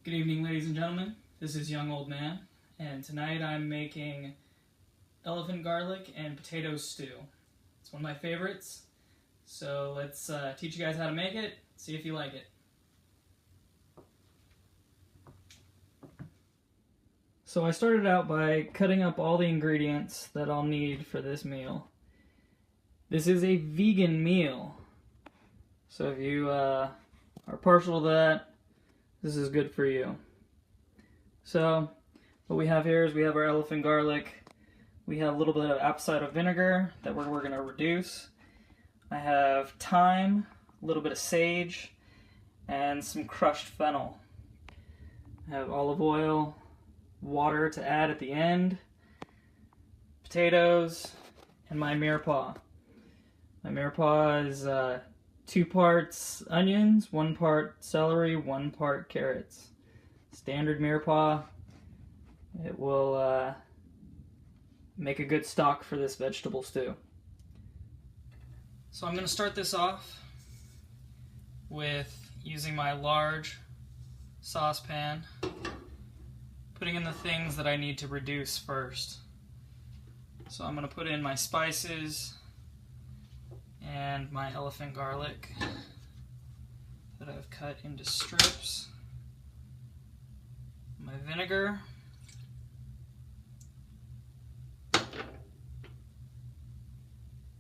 Good evening, ladies and gentlemen. This is Young Old Man, and tonight I'm making elephant garlic and potato stew. It's one of my favorites, so let's teach you guys how to make it, see if you like it. So I started out by cutting up all the ingredients that I'll need for this meal. This is a vegan meal, so if you are partial to that, this is good for you. So what we have here is we have our elephant garlic. We have a little bit of apple cider vinegar that we're going to reduce. I have thyme, a little bit of sage, and some crushed fennel. I have olive oil, water to add at the end, potatoes, and my mirepoix. My mirepoix is 2 parts onions, 1 part celery, 1 part carrots. Standard mirepoix. It will make a good stock for this vegetable stew. So I'm going to start this off with using my large saucepan, putting in the things that I need to reduce first. So I'm going to put in my spices and my elephant garlic that I've cut into strips, my vinegar,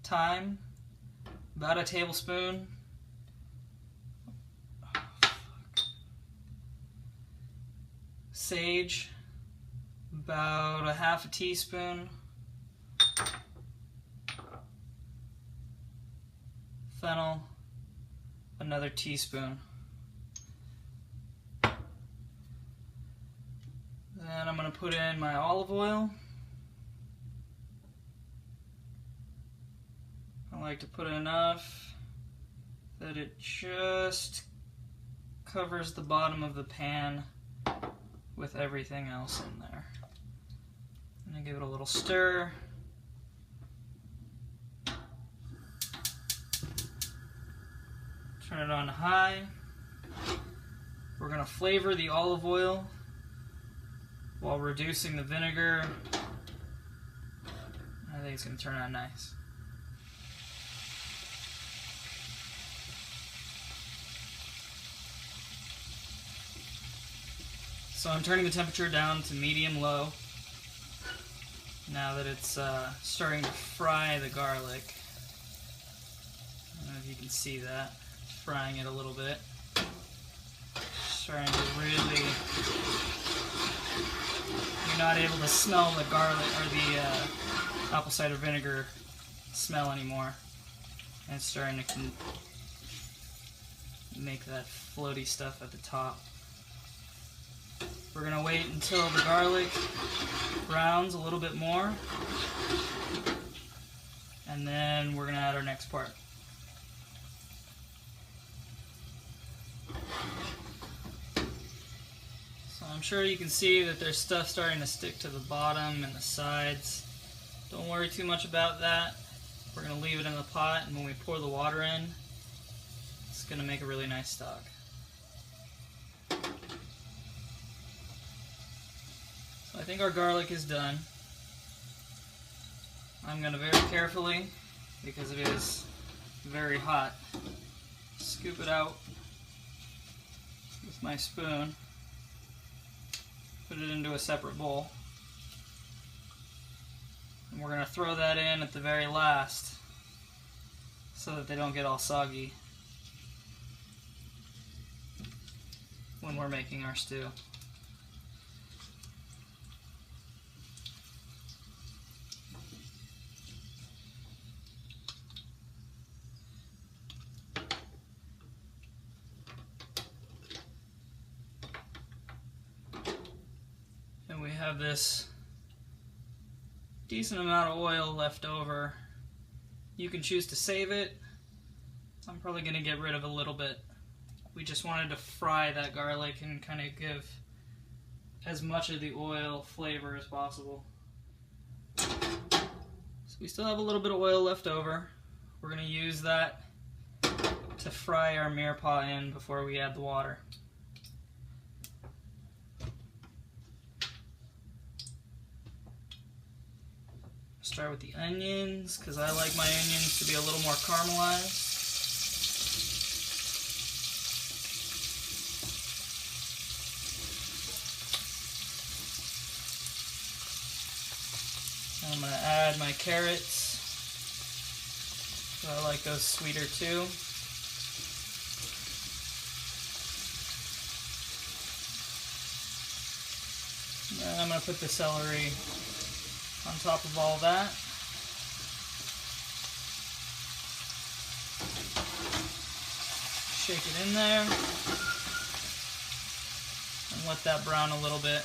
thyme, about a tablespoon, sage, about a half a teaspoon, fennel, another teaspoon. Then I'm going to put in my olive oil. I like to put enough that it just covers the bottom of the pan with everything else in there. I'm going to give it a little stir. Turn it on high. We're going to flavor the olive oil while reducing the vinegar. I think it's going to turn out nice. So I'm turning the temperature down to medium-low now that it's starting to fry the garlic. I don't know if you can see that. Frying it a little bit. Starting to really, you're not able to smell the garlic or the apple cider vinegar smell anymore. And it's starting to make that floaty stuff at the top. We're going to wait until the garlic browns a little bit more, and then we're going to add our next part. So I'm sure you can see that there's stuff starting to stick to the bottom and the sides. Don't worry too much about that. We're going to leave it in the pot, and when we pour the water in, it's going to make a really nice stock. I think our garlic is done. I'm going to very carefully, because it is very hot, scoop it out with my spoon, put it into a separate bowl, and we're going to throw that in at the very last so that they don't get all soggy when we're making our stew. We have this decent amount of oil left over. You can choose to save it. I'm probably going to get rid of a little bit. We just wanted to fry that garlic and kind of give as much of the oil flavor as possible. So we still have a little bit of oil left over. We're going to use that to fry our mirepoix in before we add the water. start with the onions because I like my onions to be a little more caramelized. I'm going to add my carrots. So I like those sweeter too. And I'm going to put the celery on top of all that. Shake it in there and let that brown a little bit.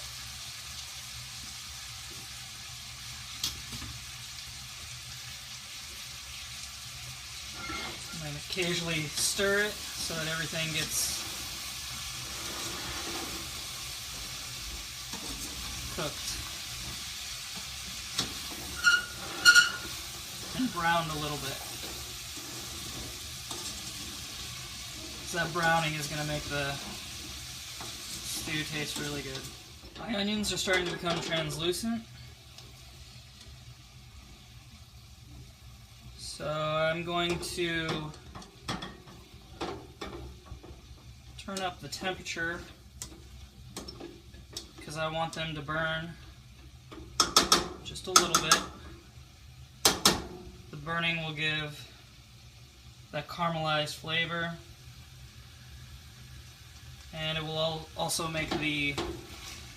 And occasionally stir it so that everything gets cooked and browned a little bit. So that browning is going to make the stew taste really good. My onions are starting to become translucent. So I'm going to turn up the temperature because I want them to burn just a little bit. The burning will give that caramelized flavor, and it will also make the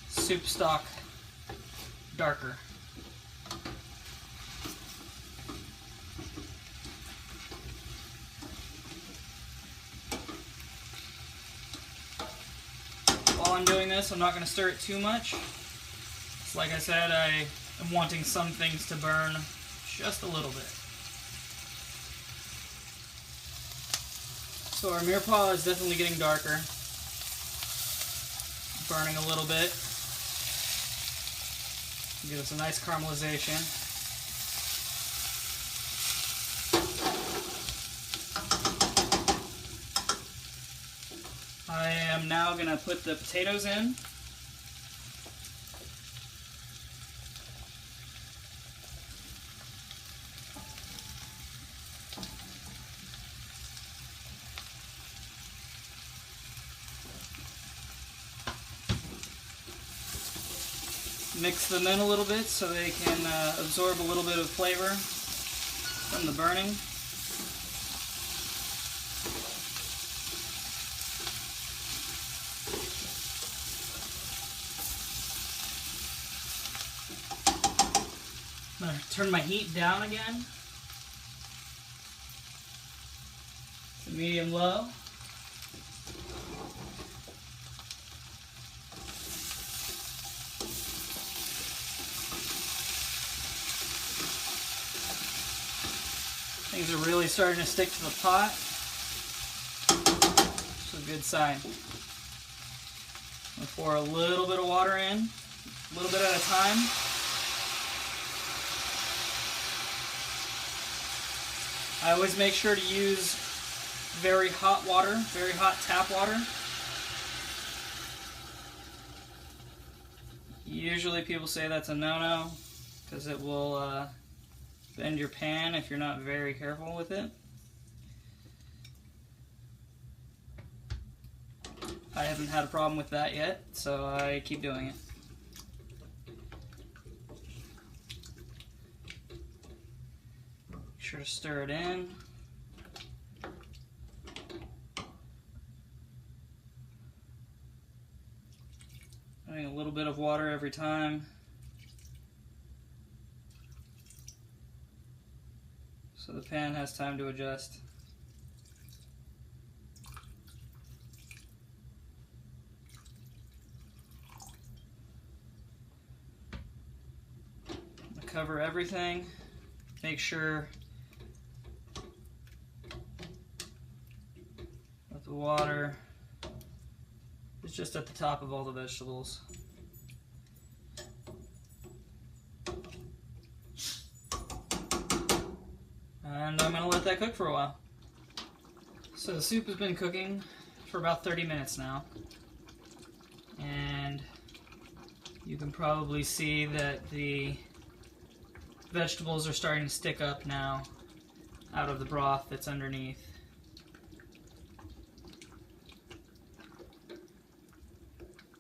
soup stock darker. While I'm doing this, I'm not going to stir it too much. So like I said, I am wanting some things to burn just a little bit. So our mirepoix is definitely getting darker. Burning a little bit. Give us a nice caramelization. I am now going to put the potatoes in. Mix them in a little bit so they can absorb a little bit of flavor from the burning. I'm going to turn my heat down again to medium-low. Things are really starting to stick to the pot. It's a good sign. I'm going to pour a little bit of water in, a little bit at a time. I always make sure to use very hot water, very hot tap water. Usually people say that's a no-no because it will bend your pan if you're not very careful with it. I haven't had a problem with that yet, so I keep doing it. Make sure to stir it in. Adding a little bit of water every time. So the pan has time to adjust. Cover everything. Make sure that the water is just at the top of all the vegetables. And I'm going to let that cook for a while. So the soup has been cooking for about 30 minutes now. And you can probably see that the vegetables are starting to stick up now out of the broth that's underneath.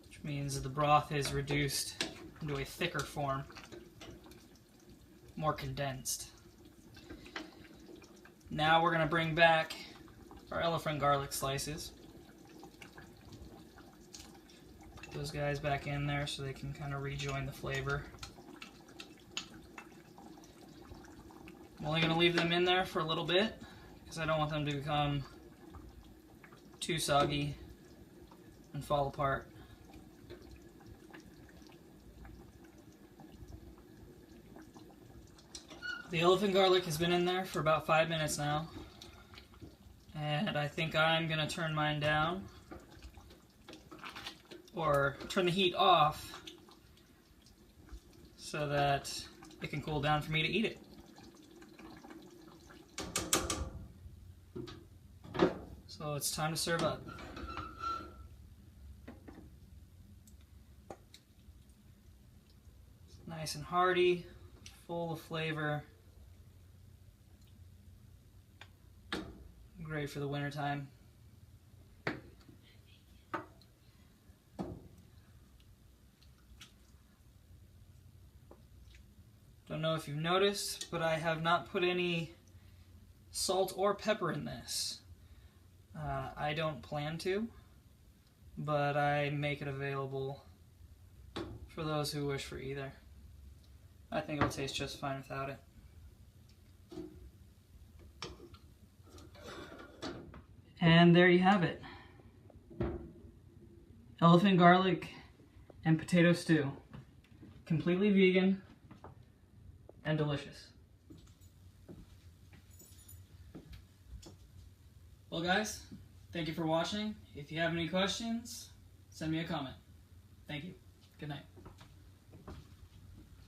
Which means that the broth is reduced into a thicker form, more condensed. Now we're going to bring back our elephant garlic slices. Put those guys back in there so they can kind of rejoin the flavor. I'm only going to leave them in there for a little bit because I don't want them to become too soggy and fall apart. The elephant garlic has been in there for about 5 minutes now, and I think I'm going to turn mine down, or turn the heat off so that it can cool down for me to eat it. So it's time to serve up. It's nice and hearty, full of flavor. Great for the wintertime. Don't know if you've noticed, but I have not put any salt or pepper in this. I don't plan to, but I make it available for those who wish for either. I think it'll taste just fine without it. And there you have it. Elephant garlic and potato stew. Completely vegan and delicious. Well guys, thank you for watching. If you have any questions, send me a comment. Thank you. Good night.